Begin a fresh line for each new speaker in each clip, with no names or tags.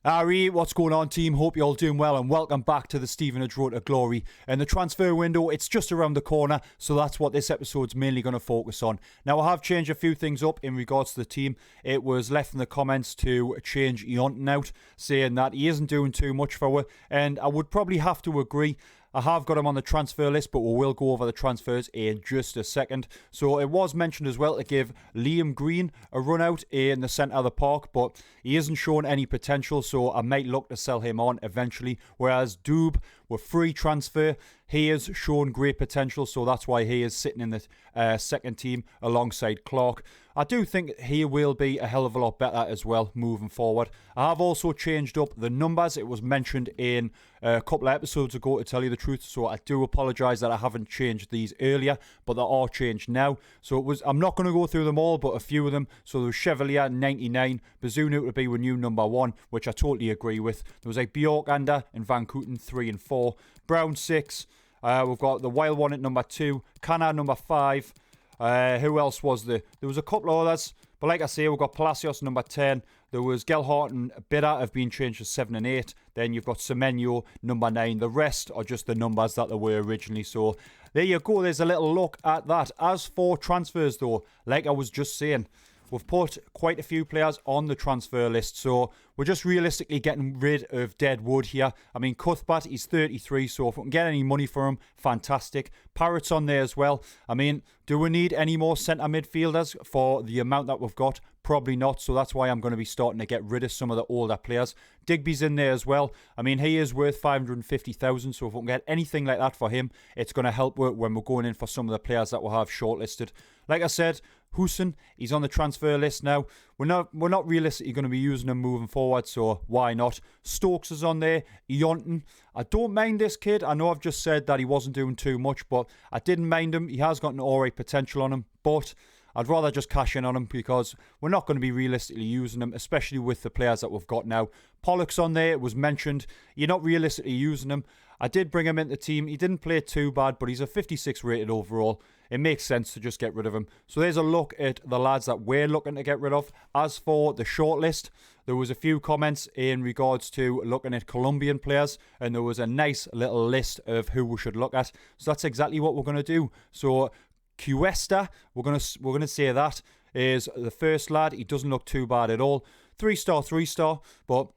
Ari, what's going on, team? Hope you're all doing well, and welcome back to the Stevenage Road to Glory. And the transfer window, it's just around the corner, so that's what this episode's mainly going to focus on. Now, I have changed a few things up in regards to the team. It was left in the comments to change Eonton out, saying that he isn't doing too much for her, and I would probably have to agree. I have got him on the transfer list, but we will go over the transfers in just a second. So it was mentioned as well to give Liam Green a run out in the centre of the park, but he isn't showing any potential, so I might look to sell him on eventually. Whereas Doob, with free transfer, he has shown great potential, so that's why he is sitting in the second team alongside Clark. I do think he will be a hell of a lot better as well moving forward. I have also changed up the numbers. It was mentioned in a couple of episodes ago, to tell you the truth, so I do apologise that I haven't changed these earlier, but they are changed now. So I'm not going to go through them all, but a few of them. So there was Chevalier 99, Bazunu to be with new number 1, which I totally agree with. There was Bjorkander and Van Kooten 3 and 4, Brown 6. We've got the Wild one at number 2, Canna number 5. Who else was there? There was a couple of others, but like I say, we've got Palacios number 10. There was Gelhart and Bitter have been changed to 7 and 8. Then you've got Semenyo number 9. The rest are just the numbers that they were originally. So there you go. There's a little look at that. As for transfers though, like I was just saying, we've put quite a few players on the transfer list, so we're just realistically getting rid of dead wood here. I mean, Cuthbert, he's 33, so if we can get any money for him, fantastic. Parrott's on there as well. I mean, do we need any more centre midfielders for the amount that we've got? Probably not, so that's why I'm going to be starting to get rid of some of the older players. Digby's in there as well. I mean, he is worth 550,000, so if we can get anything like that for him, it's going to help when we're going in for some of the players that we'll have shortlisted. Like I said, Hussein, he's on the transfer list now. We're not realistically going to be using him moving forward, so why not? Stokes is on there. Eonton, I don't mind this kid. I know I've just said that he wasn't doing too much, but I didn't mind him. He has got an alright potential on him, but I'd rather just cash in on him because we're not going to be realistically using him, especially with the players that we've got now. Pollock's on there. It was mentioned. You're not realistically using him. I did bring him into the team. He didn't play too bad, but he's a 56 rated overall. It makes sense to just get rid of him. So there's a look at the lads that we're looking to get rid of. As for the shortlist, there was a few comments in regards to looking at Colombian players, and there was a nice little list of who we should look at. So that's exactly what we're going to do. So Cuesta, we're gonna say that is the first lad. He doesn't look too bad at all. 3-star, but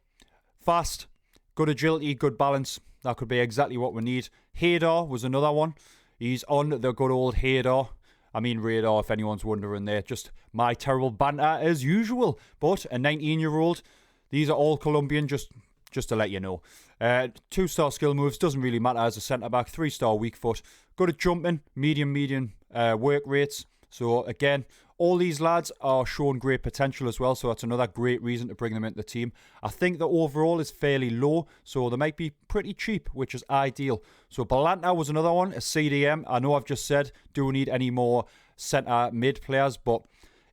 fast, good agility, good balance. That could be exactly what we need. Haydar was another one. He's on the good old Haydar. I mean radar, if anyone's wondering there. Just my terrible banter as usual. But a 19-year-old. These are all Colombian, just to let you know. 2-star skill moves, doesn't really matter as a centre-back. 3-star weak foot. Good at jumping, medium work rates. So again, all these lads are showing great potential as well, so that's another great reason to bring them into the team. I think the overall is fairly low, so they might be pretty cheap, which is ideal. So Balanta was another one, a CDM. I know I've just said, do we need any more centre mid players? But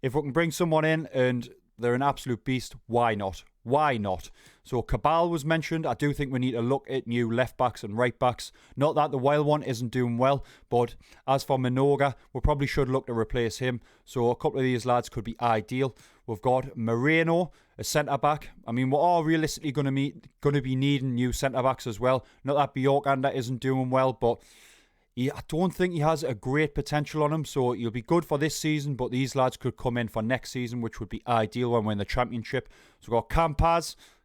if we can bring someone in and they're an absolute beast, why not? Why not? So Cabal was mentioned. I do think we need to look at new left backs and right backs. Not that the Wild one isn't doing well, but as for Minoga, we probably should look to replace him. So a couple of these lads could be ideal. We've got Moreno, a centre back. I mean, we're all realistically going to be needing new centre backs as well. Not that Bjorkander isn't doing well, but I don't think he has a great potential on him, so he'll be good for this season, but these lads could come in for next season, which would be ideal when we're in the Championship. So we've got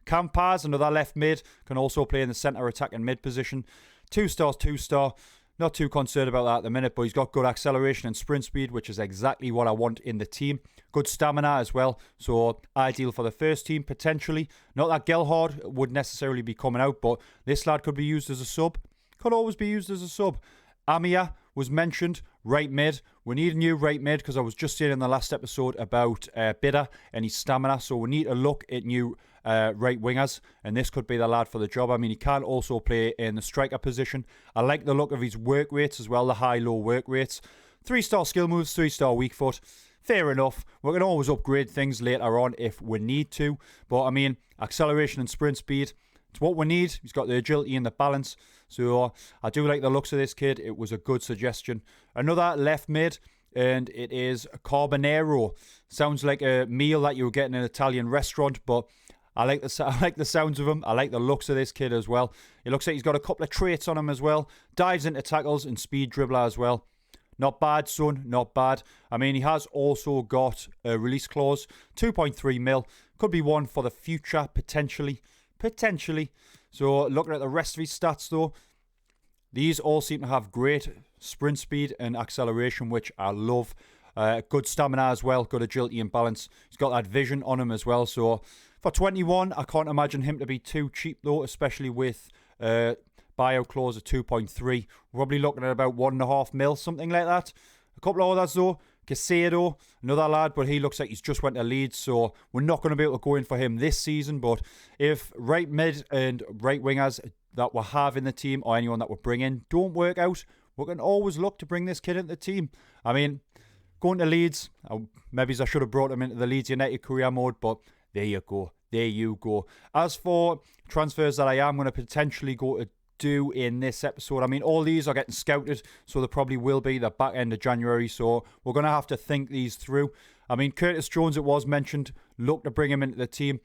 Campaz, another left mid, can also play in the centre attack and mid position. 2-star. Not too concerned about that at the minute, but he's got good acceleration and sprint speed, which is exactly what I want in the team. Good stamina as well, so ideal for the first team potentially. Not that Gelhard would necessarily be coming out, but this lad could be used as a sub. Could always be used as a sub. Amia was mentioned, right mid. We need a new right mid because I was just saying in the last episode about Bitter and his stamina. So we need to look at new right wingers, and this could be the lad for the job. I mean, he can also play in the striker position. I like the look of his work rates as well, the high-low work rates. 3-star skill moves, 3-star weak foot. Fair enough. We can always upgrade things later on if we need to. But I mean, acceleration and sprint speed, it's what we need. He's got the agility and the balance. So I do like the looks of this kid. It was a good suggestion. Another left mid, and it is Carbonero. Sounds like a meal that you would get in an Italian restaurant, but I like the sounds of him. I like the looks of this kid as well. It looks like he's got a couple of traits on him as well. Dives into tackles and speed dribbler as well. Not bad, son. Not bad. I mean, he has also got a release clause. 2.3 mil. Could be one for the future, potentially. Potentially. So, looking at the rest of his stats, though, these all seem to have great sprint speed and acceleration, which I love. Good stamina as well. Good agility and balance. He's got that vision on him as well. So, for 21, I can't imagine him to be too cheap, though, especially with bio clause of 2.3. We're probably looking at about 1.5 mil, something like that. A couple of others, though. Casado, another lad, but he looks like he's just went to Leeds, so we're not going to be able to go in for him this season. But if right mid and right wingers that we have in the team or anyone that we bring in don't work out, we can always look to bring this kid into the team. I mean, going to Leeds, maybe I should have brought him into the Leeds United career mode, but there you go. There you go. As for transfers that I am going to potentially go to do in this episode, I mean, all these are getting scouted, so they probably will be the back end of January, so we're going to have to think these through. I mean, Curtis Jones, it was mentioned, look to bring him into the team.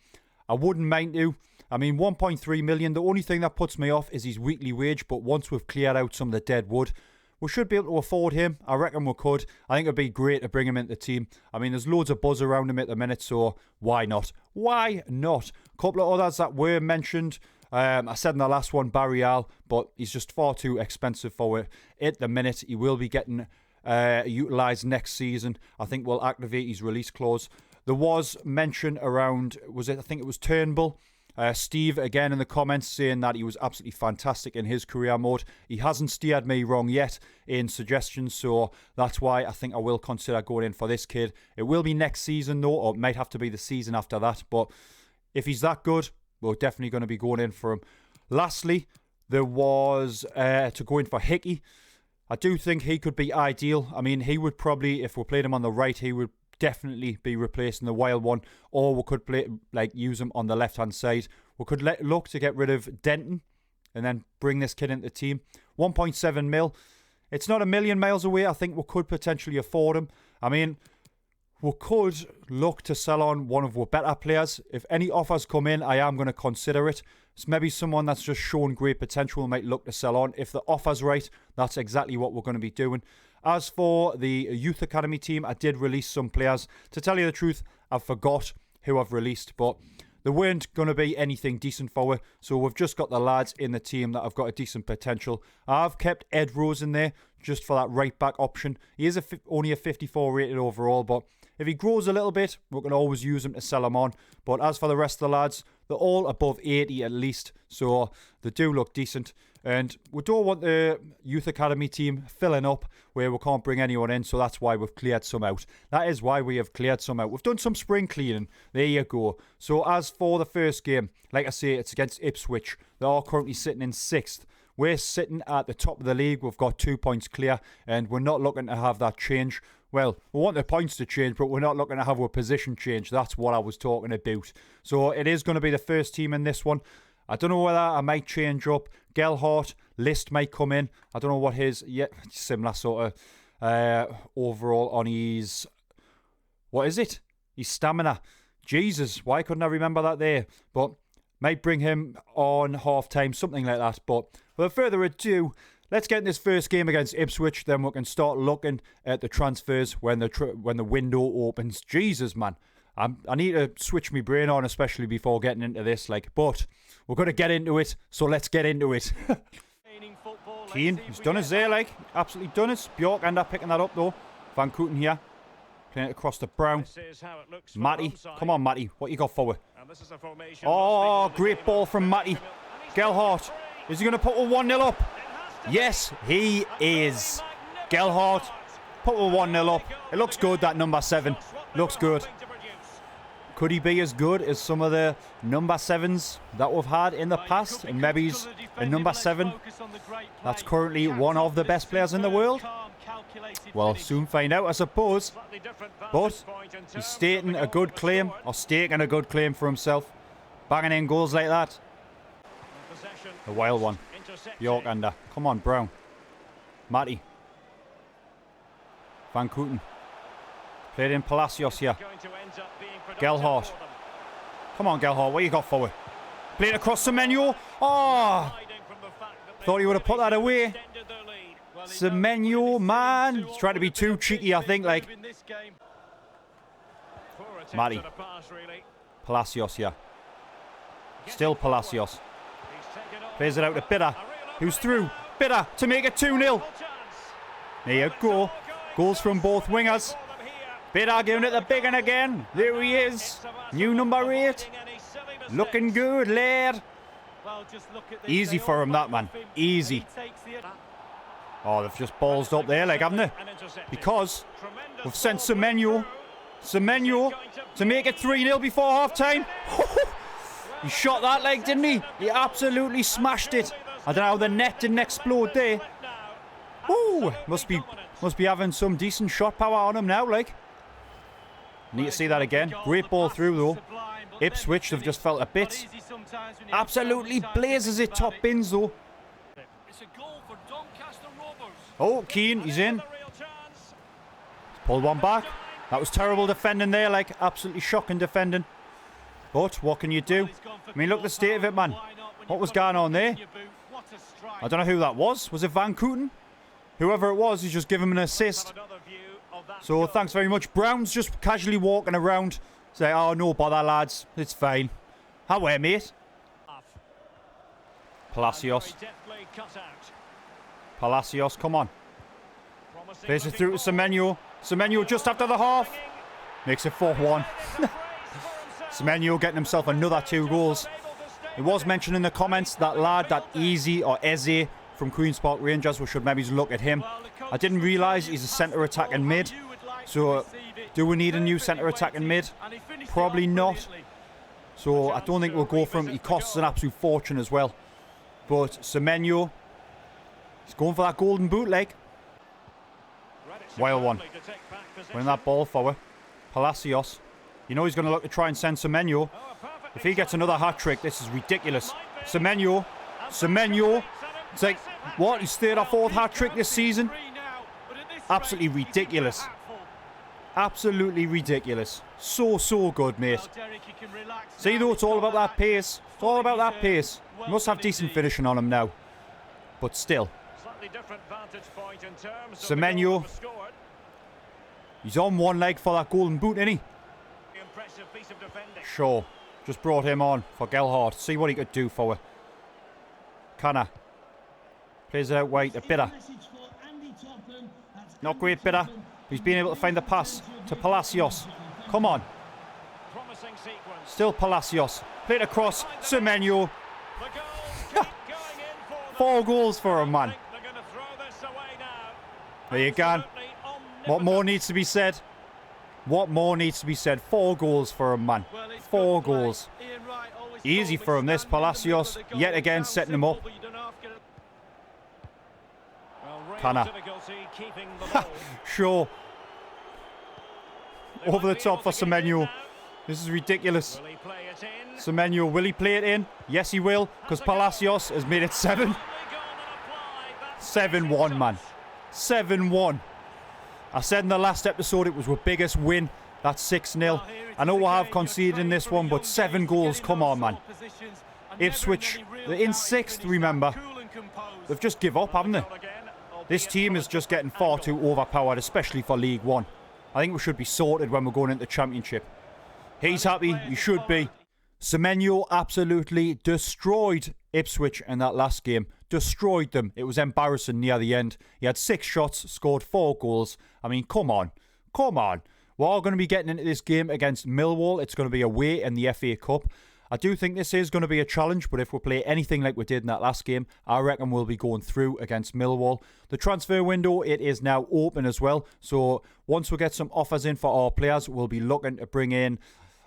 I wouldn't mind to. I mean, 1.3 million, the only thing that puts me off is his weekly wage, but once we've cleared out some of the dead wood, we should be able to afford him. I reckon we could. I think it'd be great to bring him into the team. I mean, there's loads of buzz around him at the minute, so why not? Why not? A couple of others that were mentioned. I said in the last one, Barry Al, but he's just far too expensive for it at the minute. He will be getting utilised next season. I think we'll activate his release clause. There was mention around, I think it was Turnbull. Steve, again, in the comments saying that he was absolutely fantastic in his career mode. He hasn't steered me wrong yet in suggestions, so that's why I think I will consider going in for this kid. It will be next season, though, or it might have to be the season after that, but if he's that good, we're definitely going to be going in for him. Lastly, there was to go in for Hickey. I do think he could be ideal. I mean, he would probably, if we played him on the right, he would definitely be replacing the wild one, or we could use him on the left hand side. We could look to get rid of Denton and then bring this kid into the team. 1.7 mil. It's not a million miles away. I think we could potentially afford him. I mean, we could look to sell on one of our better players. If any offers come in, I am going to consider it. It's maybe someone that's just shown great potential we might look to sell on. If the offer's right, that's exactly what we're going to be doing. As for the youth academy team, I did release some players. To tell you the truth, I forgot who I've released, but there weren't going to be anything decent for it. So we've just got the lads in the team that have got a decent potential. I've kept Ed Rose in there just for that right back option. He is only a 54 rated overall, but if he grows a little bit, we can always use him to sell him on. But as for the rest of the lads, they're all above 80 at least, so they do look decent. And we don't want the youth academy team filling up where we can't bring anyone in, so that's why we've cleared some out. That is why we have cleared some out. We've done some spring cleaning. There you go. So as for the first game, like I say, it's against Ipswich. They are currently sitting in 6th. We're sitting at the top of the league. We've got 2 points clear, and we're not looking to have that change. Well, we want the points to change, but we're not looking to have our position change. That's what I was talking about. So it is going to be the first team in this one. I don't know whether I might change up. Gelhardt, List might come in. I don't know what his, similar sort of overall on his, what is it? His stamina. Jesus, why couldn't I remember that there? But might bring him on half-time, something like that. But without further ado, let's get in this first game against Ipswich. Then we can start looking at the transfers when the window opens. Jesus, man. I need to switch my brain on, especially before getting into this. But we're going to get into it, so let's get into it. Keane, he's done his there, absolutely done it. Bjork end up picking that up, though. Van Kooten here, playing it across to Brown. Matty, come on, Matty, what you got forward? Oh, great ball from Matty. Gelhardt, is he going to put a 1-0 up? Yes, he is. Gelhardt, put a 1-0 up. It looks good, that number 7. Looks good. Could he be as good as some of the number 7s that we've had in the past? And maybe he's a number 7 that's currently one of the best players in the world? Well, soon find out, I suppose. But he's stating a good claim, or staking a good claim for himself. Banging in goals like that. The wild one. York under. Come on, Brown. Matty. Van Kooten. Played in Palacios here. Gelhardt. Come on, Gelhardt. What you got forward? Played across Semenyo. Oh! Thought he would have put that away. Semenyo, man. He's trying to be too cheeky, I think. Like, Matty. Palacios, yeah. Still Palacios. Plays it out to Bitter, who's through. Bitter to make it 2-0. There you go. Goals from both wingers. Bitter giving it the big one again. There he is. New number 8. Looking good, lad. Easy for him, that man. Easy. Oh, they've just ballsed up there, like, haven't they? Because we've sent Semenyo to make it 3-0 before half-time. He shot that leg, didn't he? He absolutely smashed it. I don't know how the net didn't explode there. Ooh, must be having some decent shot power on him now, like. Need to see that again. Great ball through, though. Ipswich have just felt a bit. Absolutely blazes it top bins, though. Oh, Keane, he's in. Pulled one back. That was terrible defending there, like, absolutely shocking defending. But what can you do? I mean, look at the state of it, man. What was going on there? I don't know who that was. Was it Van Kooten? Whoever it was, he's just given him an assist. So thanks very much. Brown's just casually walking around. Say, oh, no bother, lads. It's fine. How are, mate? Palacios. Palacios, come on. Plays it through to Semenyo. Semenyo just after the half. Makes it 4-1. Semenyo getting himself another 2 goals. It was mentioned in the comments, that lad, that Easy or Eze from Queen's Park Rangers, we should maybe look at him. I didn't realise he's a centre attacking mid. So, do we need a new centre attacking mid? Probably not. So, I don't think we'll go for him. He costs an absolute fortune as well. But Semenyo, he's going for that golden boot leg. Wild one. Winning that ball forward. Palacios. You know he's going to look to try and send Semenyo. If he gets another hat-trick, this is ridiculous. Semenyo. It's like, what? He's third or fourth hat-trick this season? Absolutely ridiculous. Absolutely ridiculous. So good, mate. See, though, it's all about that pace. It's all about that pace. He must have decent finishing on him now. But still. Semenyo. He's on one leg for that golden boot, isn't he? Sure. Just brought him on for Gelhardt. See what he could do for her. Canna. Plays it out wide to Bitter. Not great, Bitter. He's been able to find the pass to Palacios. Come on. Still Palacios. Played across. Semenyo. 4 goals for him, man. There you go. What more needs to be said? What more needs to be said? 4 goals for him, man. 4 goals. Easy for him, this. Palacios, yet again, setting him up. Canna. Sure. Over the top for Semenyo. This is ridiculous. Semenyo, will he play it in? Yes, he will, because Palacios has made it 7. 7-1, man. 7-1. I said in the last episode it was our biggest win. That's 6-0. I know I have conceded in this one, but 7 goals. Come on, man. Ipswich, they're in 6th, remember. They've just give up, haven't they? This team is just getting far too overpowered, especially for League One. I think we should be sorted when we're going into the Championship. He's happy. He should be. Semenyo absolutely destroyed Ipswich in that last game. Destroyed them. It was embarrassing near the end. He had 6 shots, scored 4 goals. I mean, come on. Come on. We're all going to be getting into this game against Millwall. It's going to be away in the FA Cup. I do think this is going to be a challenge, but if we play anything like we did in that last game, I reckon we'll be going through against Millwall. The transfer window, it is now open as well. So once we get some offers in for our players, we'll be looking to bring in...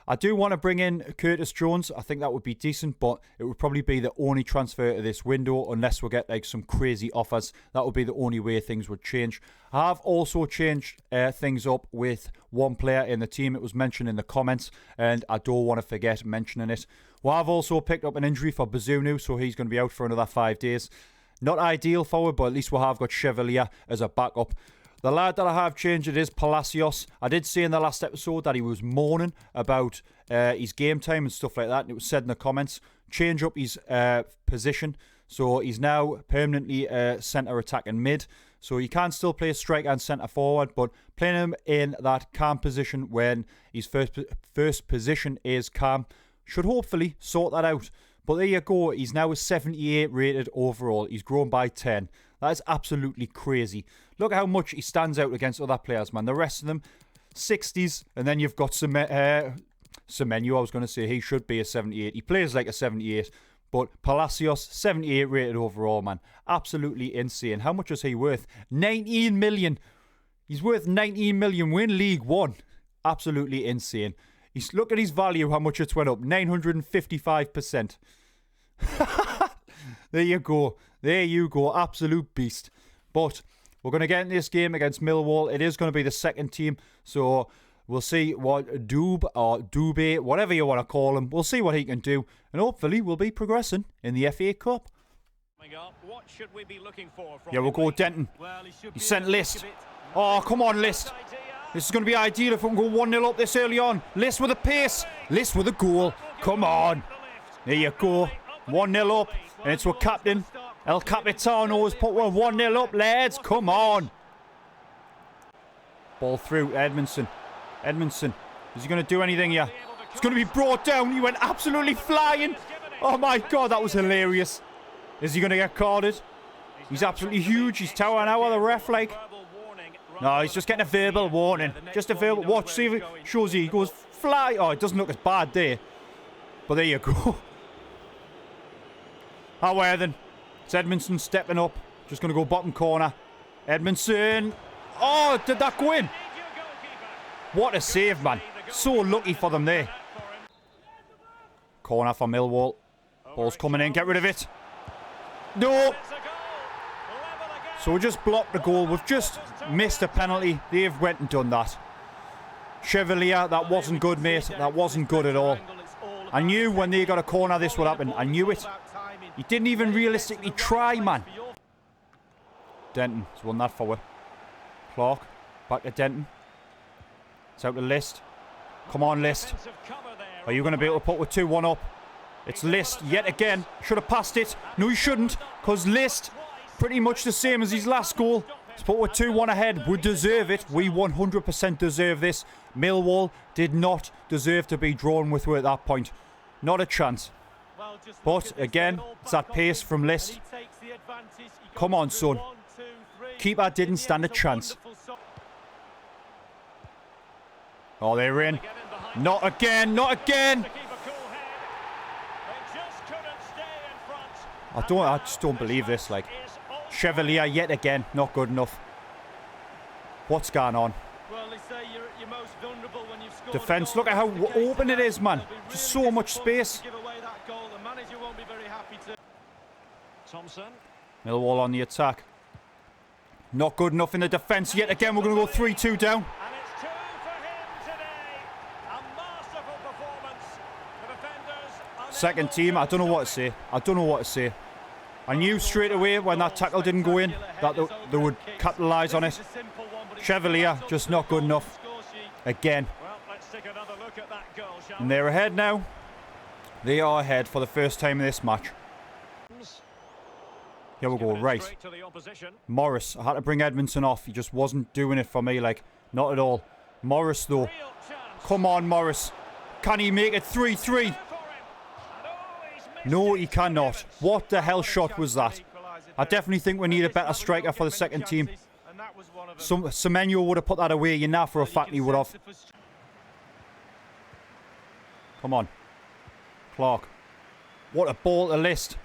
I do want to bring in Curtis Jones. I think that would be decent, but it would probably be the only transfer to this window unless we get like some crazy offers. That would be the only way things would change. I have also changed things up with one player in the team. It was mentioned in the comments, and I don't want to forget mentioning it. Well, I've also picked up an injury for Bazunu, so he's going to be out for another 5 days. Not ideal for it, but at least we have got Chevalier as a backup. The lad that I have changed, it is Palacios. I did say in the last episode that he was moaning about his game time and stuff like that. And it was said in the comments, change up his position. So he's now permanently centre attacking mid. So he can still play striker and centre forward, but playing him in that cam position when his first position is cam should hopefully sort that out. But there you go. He's now a 78 rated overall. He's grown by 10. That is absolutely crazy. Look how much he stands out against other players, man. The rest of them, 60s. And then you've got Semenyo. I was going to say he should be a 78. He plays like a 78. But Palacios, 78 rated overall, man. Absolutely insane. How much is he worth? 19 million. He's worth 19 million. We're in League One. Absolutely insane. Look at his value, how much it's went up. 955%. There you go. There you go. Absolute beast. But we're going to get in this game against Millwall. It is going to be the second team. So we'll see what Dube or Dube, whatever you want to call him, we'll see what he can do. And hopefully we'll be progressing in the FA Cup.
What should we be looking for from
yeah, we'll go Denton. He sent List. Oh, come on, List. This is going to be ideal if we can go 1-0 up this early on. List with a pace. List with a goal. Come on. There you go. 1-0 up. And it's with captain. El Capitano has put 1-0 up, lads. Come on. Ball through. Edmondson. Is he going to do anything here? It's going to be brought down. He went absolutely flying. Oh my God, that was hilarious. Is he going to get carded? He's absolutely huge. He's towering out of the ref like. No, he's just getting a verbal warning. Just a verbal. Watch, see if it shows you. He goes fly. Oh, it doesn't look as bad there. But there you go. However then. It's Edmondson stepping up. Just going to go bottom corner. Edmondson. Oh, did that go in? What a save, man. So lucky for them there. Corner for Millwall. Ball's coming in. Get rid of it. No. So we just blocked the goal. We've just missed a penalty. They've went and done that. Chevalier, that wasn't good, mate. That wasn't good at all. I knew when they got a corner this would happen. I knew it. He didn't even realistically try, man. Denton has won that forward. Clark. Back to Denton. It's out to List. Come on, List. Are you going to be able to put with 2-1 up? It's List yet again. Should have passed it. No, he shouldn't. Because List, pretty much the same as his last goal. He's put with 2-1 ahead. We deserve it. We 100% deserve this. Millwall did not deserve to be drawn with at that point. Not a chance. But again, it's that pace from List. Come on, son. Keeper didn't stand a chance. Oh, they're in. Not again, not again. I just don't believe this. Like, Chevalier yet again, not good enough. What's going on? Defence, look at how open it is, man. Just so much space. Millwall on the attack. Not good enough in the defence yet again. We're going to go 3-2 down. Second team, I don't know what to say. I knew straight away when that tackle didn't go in that they would capitalise on it. Chevalier, just not good enough. Again. And they're ahead now. They are ahead for the first time in this match. Here we go, right. Morris, I had to bring Edmondson off. He just wasn't doing it for me, like, not at all. Morris, though. Come on, Morris. Can he make it 3-3? No, he cannot. What the hell shot was that? I definitely think we need a better striker for the second team. Semenyo would have put that away. You know for a fact he would have. Come on. Clark. What a ball to List.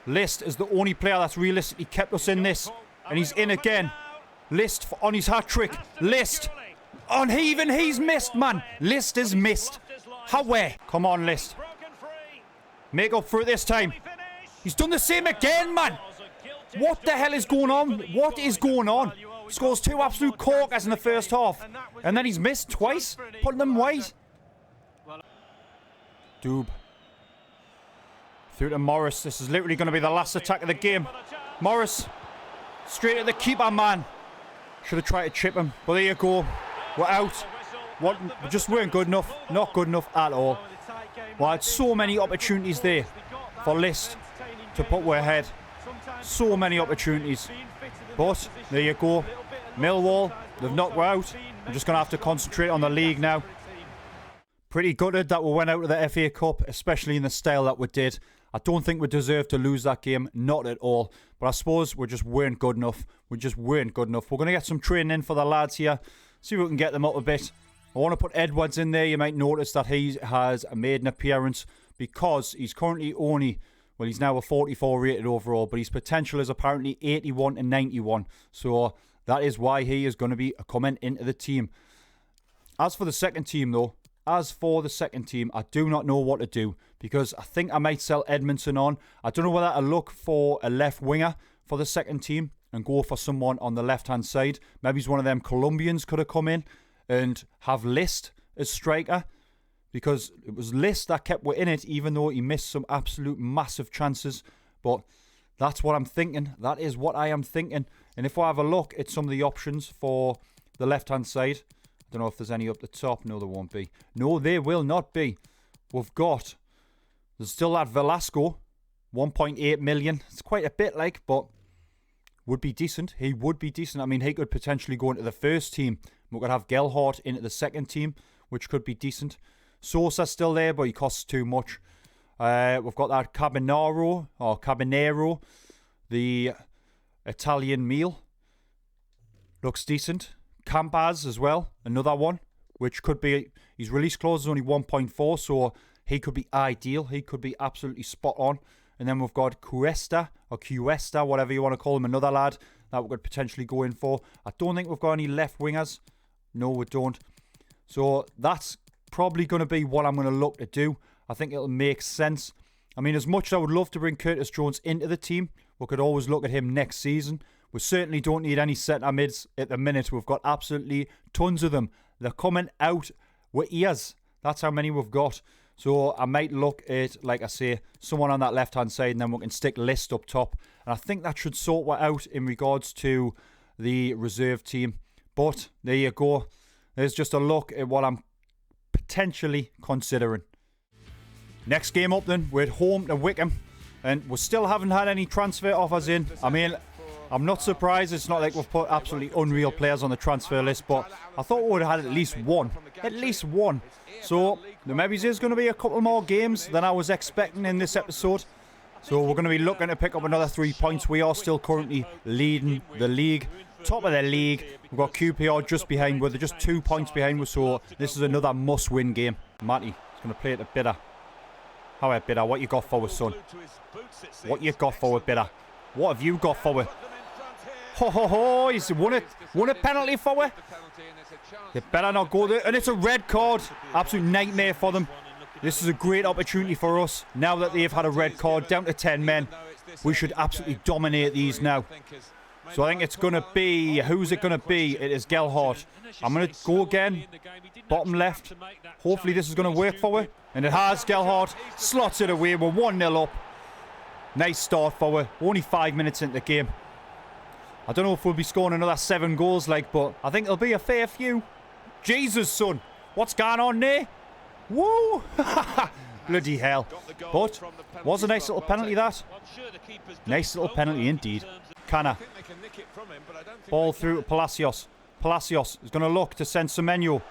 List is the only player that's realistically kept us in this. And he's in again. List on his hat-trick. List. On even he's missed, man. List is missed. How where? Come on, List. Make up for it this time. He's done the same again, man. What the hell is going on? What is going on? Scores 2 absolute corkers in the first half. And then he's missed twice. Putting them wide. Dube. Through to Morris. This is literally going to be the last attack of the game. Morris. Straight at the keeper, man. Should have tried to chip him. But there you go. We're out. What, just weren't good enough. Not good enough at all. Well, I had so many opportunities there for List to put way ahead. So many opportunities. But there you go. Millwall, they've knocked her out. I'm just going to have to concentrate on the league now. Pretty gutted that we went out of the FA Cup, especially in the style that we did. I don't think we deserved to lose that game, not at all. But I suppose we just weren't good enough. We just weren't good enough. We're going to get some training in for the lads here. See if we can get them up a bit. I want to put Edwards in there. You might notice that he has made an appearance because he's currently only, well, he's now a 44 rated overall, but his potential is apparently 81 and 91. So that is why he is going to be coming into the team. As for the second team, though, I do not know what to do because I think I might sell Edmondson on. I don't know whether to look for a left winger for the second team and go for someone on the left-hand side. Maybe he's one of them Colombians could have come in and have List as striker because it was List that kept in it even though he missed some absolute massive chances. But that's what I'm thinking. That is what I am thinking. And if I have a look at some of the options for the left-hand side, I don't know if there's any up the top. No, there won't be. No, there will not be. There's still that Velasco, 1.8 million. It's quite a bit but would be decent. He would be decent. I mean, he could potentially go into the first team. We could have Gelhardt into the second team, which could be decent. Sosa's still there, but he costs too much. We've got that Cabinero, the Italian meal. Looks decent. Campaz as well, another one, which could be, his release clause is only 1.4, so he could be ideal. He could be absolutely spot on. And then we've got Cuesta, whatever you want to call him, another lad that we could potentially go in for. I don't think we've got any left wingers. No, we don't. So that's probably going to be what I'm going to look to do. I think it'll make sense. I mean, as much as I would love to bring Curtis Jones into the team, we could always look at him next season. We certainly don't need any centre mids at the minute. We've got absolutely tons of them. They're coming out with ears. That's how many we've got. So I might look at, like I say, someone on that left-hand side and then we can stick List up top. And I think that should sort what out in regards to the reserve team. But there you go. There's just a look at what I'm potentially considering. Next game up then, we're at home to Wickham. And we still haven't had any transfer offers in. I mean, I'm not surprised. It's not like we've put absolutely unreal players on the transfer list, but I thought we would have had at least one. At least one. So, maybe there's going to be a couple more games than I was expecting in this episode. So, we're going to be looking to pick up another 3 points. We are still currently leading the league. Top of the league. We've got QPR just behind. We're just 2 points behind us, so this is another must-win game. Matty is going to play it to Bitter. How about Bitter? What you got for us, son? What you got for us, Bitter? What have you got for us? Ho ho ho, he's won a penalty for it. They better not go there. And it's a red card. Absolute nightmare for them. This is a great opportunity for us. Now that they've had a red card, down to 10 men. We should absolutely dominate these now. So I think it's going to be, who's it going to be? It is Gelhardt. I'm going to go again. Bottom left. Hopefully this is going to work for it. And it has. Gelhardt slots it away. We're 1-0 up. Nice start for it. Only 5 minutes into the game. I don't know if we'll be scoring another 7 goals, but I think it'll be a fair few. Jesus, son. What's going on there? Woo! Bloody hell. But, was a nice little penalty, that. Nice little penalty indeed. Canna. Ball through to Palacios. Palacios is going to look to send Semenyo,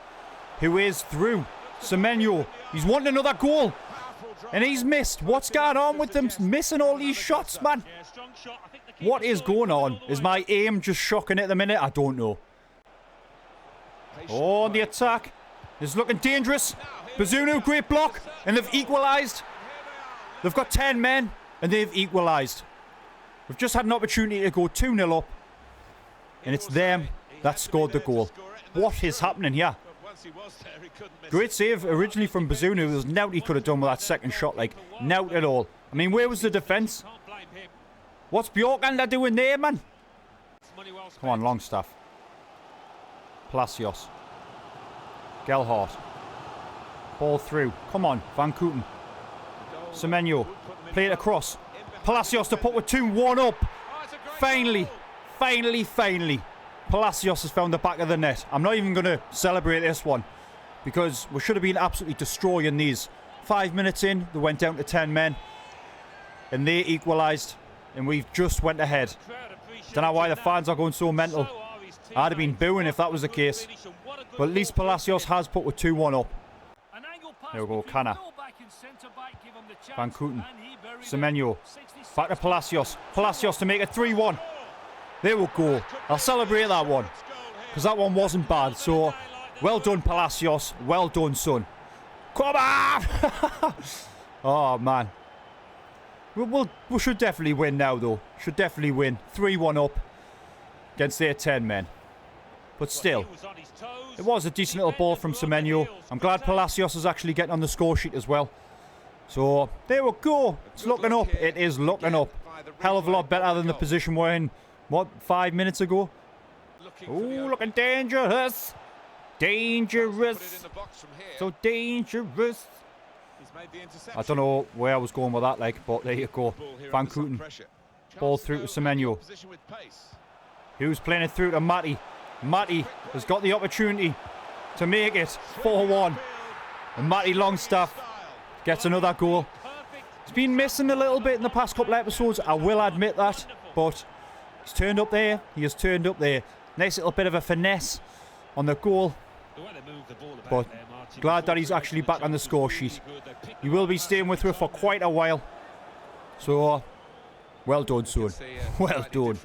who is through. Semenyo. He's wanting another goal. And he's missed. What's going on with them missing all these shots, man? What is going on? Is my aim just shocking at the minute? I don't know. Oh, on the attack. It's looking dangerous. Bazunu, great block. And they've equalised. They've got 10 men. And they've equalised. We've just had an opportunity to go 2-0 up. And it's them that scored the goal. What is happening here? Great save originally from Bazunu. There's nothing he could have done with that second shot. Nothing at all. I mean, where was the defence? What's Bjorkander doing there, man? Come on, Longstaff. Palacios. Gelhardt. Ball through. Come on, Van Kooten. Semenyo. Play it across. Palacios to put with 2-1 up. Finally. Palacios has found the back of the net. I'm not even going to celebrate this one. because we should have been absolutely destroying these. 5 minutes in, they went down to 10 men. And they equalised. And we've just went ahead. Don't know why the fans are going so mental. I'd have been booing if that was the case. But at least Palacios has put with 2-1 up. There we go, Canna. Van Kooten. Semenyo. Back to Palacios. Palacios to make it 3-1. There we go. I'll celebrate that one. Because that one wasn't bad. So, well done, Palacios. Well done, son. Come on! Oh, man. We should definitely win now, though. Should definitely win. 3-1 up against their 10 men. But still, it was a decent little ball from Semenyo. I'm glad Palacios is actually getting on the score sheet as well. So, there we go. It's looking up. It is looking up. Hell of a lot better than the position we're in, what, 5 minutes ago? Ooh, looking dangerous. Dangerous. So dangerous. I don't know where I was going with that, like, but there you go. Van Kooten. Ball through to Semenyo. Who's playing it through to Matty? Matty has got the opportunity to make it 4-1. And Matty Longstaff gets another goal. He's been missing a little bit in the past couple of episodes, I will admit that. But he's turned up there. He has turned up there. Nice little bit of a finesse on the goal. But glad that he's actually back on the score sheet. He will be staying with her for quite a while. So, well done, son. Well done.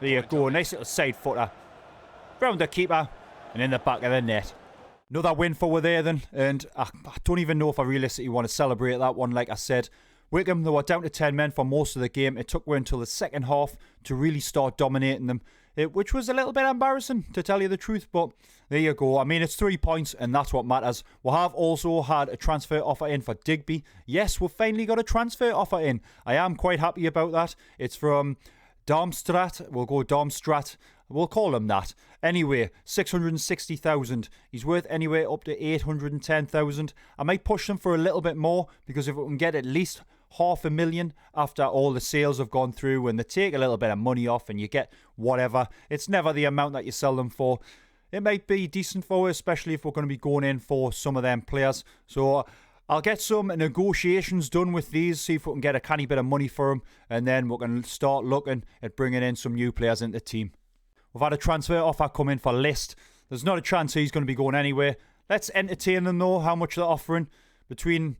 There you go. Nice little side footer. Round the keeper. And in the back of the net. Another win for we're there then. And I don't even know if I realistically want to celebrate that one. Like I said, Wickham, they were down to 10 men for most of the game. It took until the second half to really start dominating them. Which was a little bit embarrassing, to tell you the truth. But there you go. I mean, it's 3 points, and that's what matters. We have also had a transfer offer in for Digby. Yes, we've finally got a transfer offer in. I am quite happy about that. It's from Darmstadt. We'll go Darmstadt. We'll call him that. Anyway, 660,000. He's worth anywhere up to 810,000. I might push them for a little bit more, because if we can get at least 500,000 after all the sales have gone through and they take a little bit of money off and you get whatever, it's never the amount that you sell them for. It might be decent for us, especially if we're going to be going in for some of them players. So I'll get some negotiations done with these, see if we can get a canny bit of money for them, and then we can start looking at bringing in some new players into the team. We've had a transfer offer come in for List. There's not a chance he's going to be going anywhere. Let's entertain them though, how much they're offering. Between,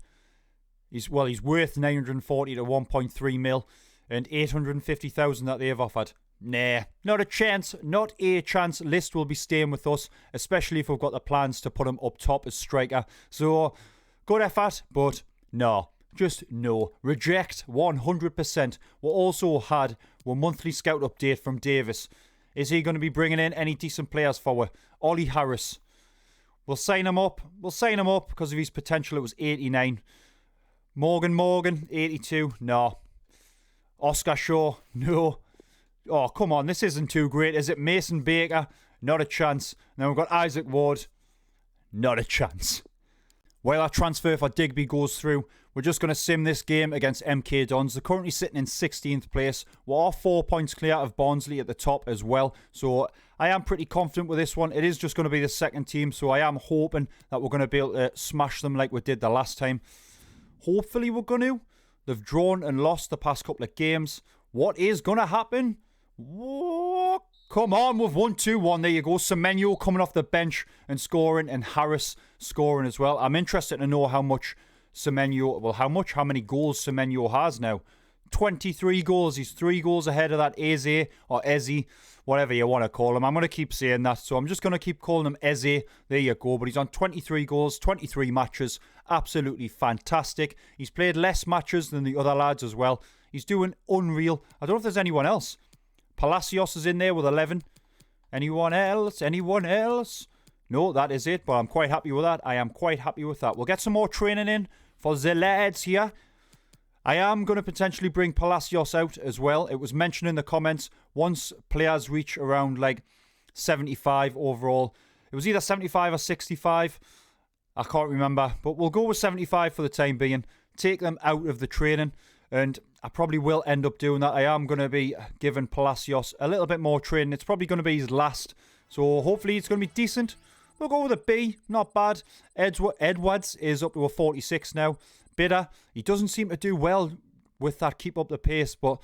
he's worth 940 to 1.3 mil and 850,000 that they've offered. Nah, not a chance. Not a chance. List will be staying with us, especially if we've got the plans to put him up top as striker. So, good effort, but no. Just no. Reject 100%. We also had our monthly scout update from Davis. Is he going to be bringing in any decent players for Ollie Harris? We'll sign him up. We'll sign him up because of his potential. It was 89. Morgan, 82. No. Oscar Shaw. No. Oh, come on. This isn't too great, is it? Mason Baker. Not a chance. Now we've got Isaac Ward. Not a chance. While our transfer for Digby goes through, we're just going to sim this game against MK Dons. They're currently sitting in 16th place. We are 4 points clear of Barnsley at the top as well. So I am pretty confident with this one. It is just going to be the second team. So I am hoping that we're going to be able to smash them like we did the last time. Hopefully we're going to. They've drawn and lost the past couple of games. What is going to happen? Whoa, come on, we've won 2-1. There you go. Semenyo coming off the bench and scoring, and Harris scoring as well. I'm interested to know how much Semenyo, how many goals Semenyo has now. 23 goals. He's 3 goals ahead of that Eze or Eze, whatever you want to call him. I'm going to keep saying that, so I'm just going to keep calling him Eze. There you go. But he's on 23 goals, 23 matches. Absolutely fantastic. He's played less matches than the other lads as well. He's doing unreal. I don't know if there's anyone else. Palacios is in there with 11. Anyone else? Anyone else? No, that is it. But I'm quite happy with that. I am quite happy with that. We'll get some more training in for the lads here. I am going to potentially bring Palacios out as well. It was mentioned in the comments. Once players reach around like 75 overall. It was either 75 or 65. I can't remember. But we'll go with 75 for the time being. Take them out of the training. And I probably will end up doing that. I am going to be giving Palacios a little bit more training. It's probably going to be his last. So hopefully it's going to be decent. We'll go with a B. Not bad. Edwards is up to a 46 now. Bitter. He doesn't seem to do well with that keep up the pace, but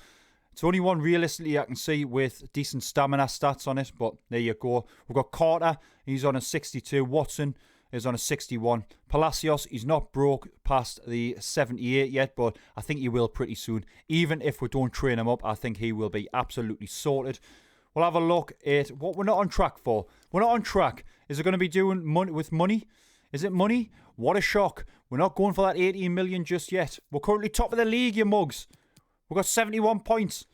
it's only one realistically I can see with decent stamina stats on it, but there you go. We've got Carter. He's on a 62. Watson is on a 61. Palacios, he's not broke past the 78 yet, but I think he will pretty soon. Even if we don't train him up, I think he will be absolutely sorted. We'll have a look at what we're not on track for. We're not on track. Is it going to be doing money with money? Is it money? What a shock. We're not going for that 18 million just yet. We're currently top of the league, you mugs. We've got 71 points.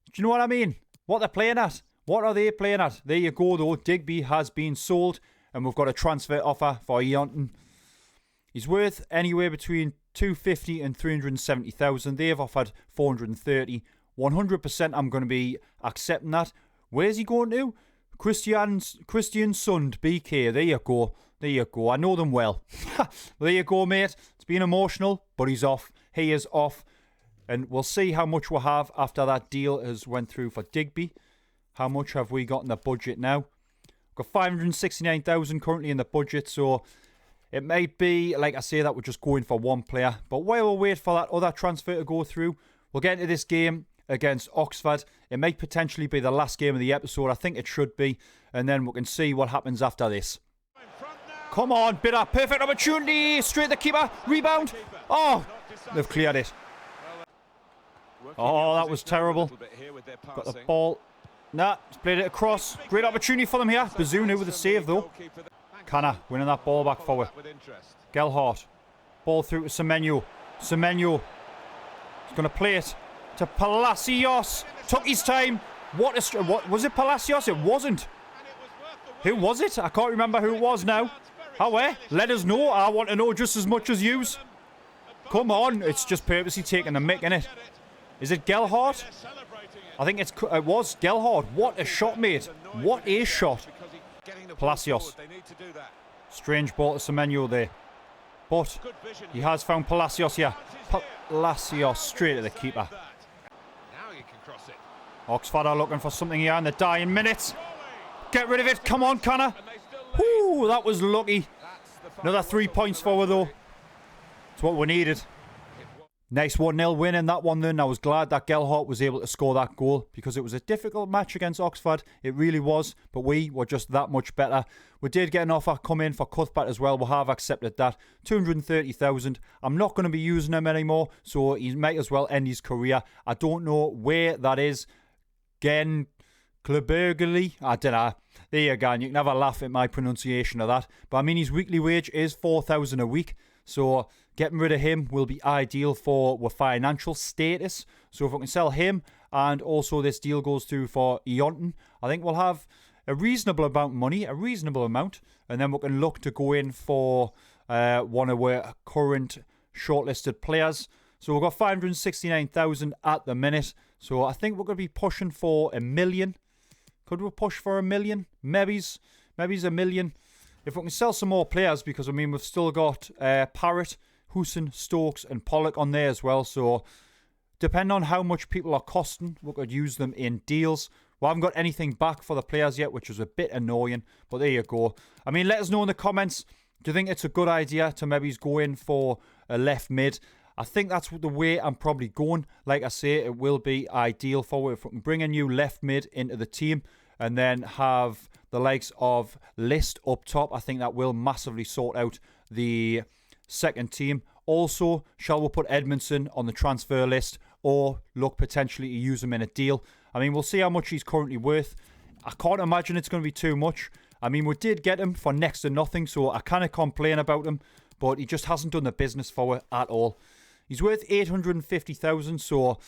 Do you know what I mean? What they're playing at? What are they playing at? There you go, though. Digby has been sold, and we've got a transfer offer for Eonton. He's worth anywhere between 250 and 370,000. They've offered 430. 100% I'm going to be accepting that. Where's he going to? Christian Sund, BK. There you go. There you go. I know them well. There you go, mate. It's been emotional, but he's off. He is off. And we'll see how much we'll have after that deal has went through for Digby. How much have we got in the budget now? We've got 569,000 currently in the budget, so it might be, like I say, that we're just going for one player. But while we'll wait for that other transfer to go through, we'll get into this game against Oxford. It might potentially be the last game of the episode. I think it should be. And then we can see what happens after this. Come on, Bitter. Perfect opportunity. Straight the keeper. Rebound. Oh, they've cleared it. Oh, that was terrible. Got the ball. Nah, he's played it across. Great opportunity for them here. Bazunu with a save, though. Canna winning that ball back forward. Gelhart. Ball through to Semenyo. Semenyo. He's going to play it to Palacios. Took his time. What was it, Palacios? It wasn't. Who was it? I can't remember who it was now. However, let us know. I want to know just as much as yous. Come on. It's just purposely taking the mick, innit? Is it Gelhart? I think it was Gelhart. What a shot, mate. What a shot. Palacios. Strange ball to Semenyo there. But he has found Palacios here. Palacios straight to the keeper. Oxford are looking for something here in the dying minutes. Get rid of it. Come on, Connor. Whoo, that was lucky. Another 3 points forward, though. It's what we needed. Nice 1-0 win in that one then. I was glad that Gelhart was able to score that goal because it was a difficult match against Oxford. It really was, but we were just that much better. We did get an offer come in for Cuthbert as well. We have accepted that. 230,000. I'm not going to be using him anymore, so he might as well end his career. I don't know where that is. Gen Klebergely. I don't know. There you go. And you can have a laugh at my pronunciation of that. But I mean, his weekly wage is 4,000 a week. So getting rid of him will be ideal for our financial status. So if we can sell him and also this deal goes through for Eonton, I think we'll have a reasonable amount of money, and then we can look to go in for one of our current shortlisted players. So we've got 569,000 at the minute. So I think we're going to be pushing for $1 million. Could we push for $1 million? Maybe's $1 million. If we can sell some more players, because I mean we've still got Parrott, Hooson, Stokes and Pollock on there as well. So depending on how much people are costing, we could use them in deals. We haven't got anything back for the players yet, which is a bit annoying. But there you go. I mean, let us know in the comments. Do you think it's a good idea to maybe go in for a left mid? I think that's the way I'm probably going. Like I say, it will be ideal for if we can bring a new left mid into the team and then have the likes of List up top. I think that will massively sort out the second team. Also, shall we put Edmondson on the transfer list or look potentially to use him in a deal? I mean, we'll see how much he's currently worth. I can't imagine it's going to be too much. I mean, we did get him for next to nothing, so I kind of complain about him, but he just hasn't done the business for it at all. He's worth 850,000, so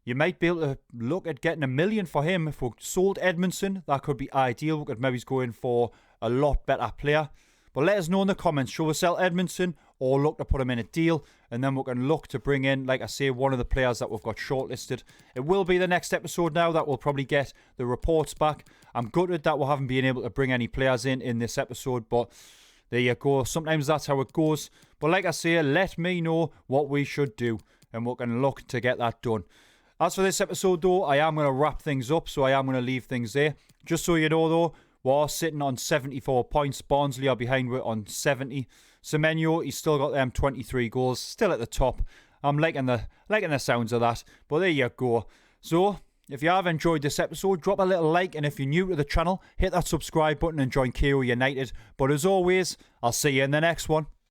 you might be able to look at getting $1 million for him. If we sold Edmondson, that could be ideal. We could maybe go in for a lot better player. But let us know in the comments. Shall we sell Edmondson or look to put him in a deal? And then we can look to bring in, like I say, one of the players that we've got shortlisted. It will be the next episode now that we'll probably get the reports back. I'm gutted that we haven't been able to bring any players in this episode, but there you go. Sometimes that's how it goes. But like I say, let me know what we should do and we can look to get that done. As for this episode though, I am going to wrap things up, so I am going to leave things there. Just so you know though, We're sitting on 74 points. Barnsley are behind with on 70. Semenyo, he's still got them 23 goals, still at the top. I'm liking the sounds of that. But there you go. So, if you have enjoyed this episode, drop a little like, and if you're new to the channel, hit that subscribe button and join KO United. But as always, I'll see you in the next one.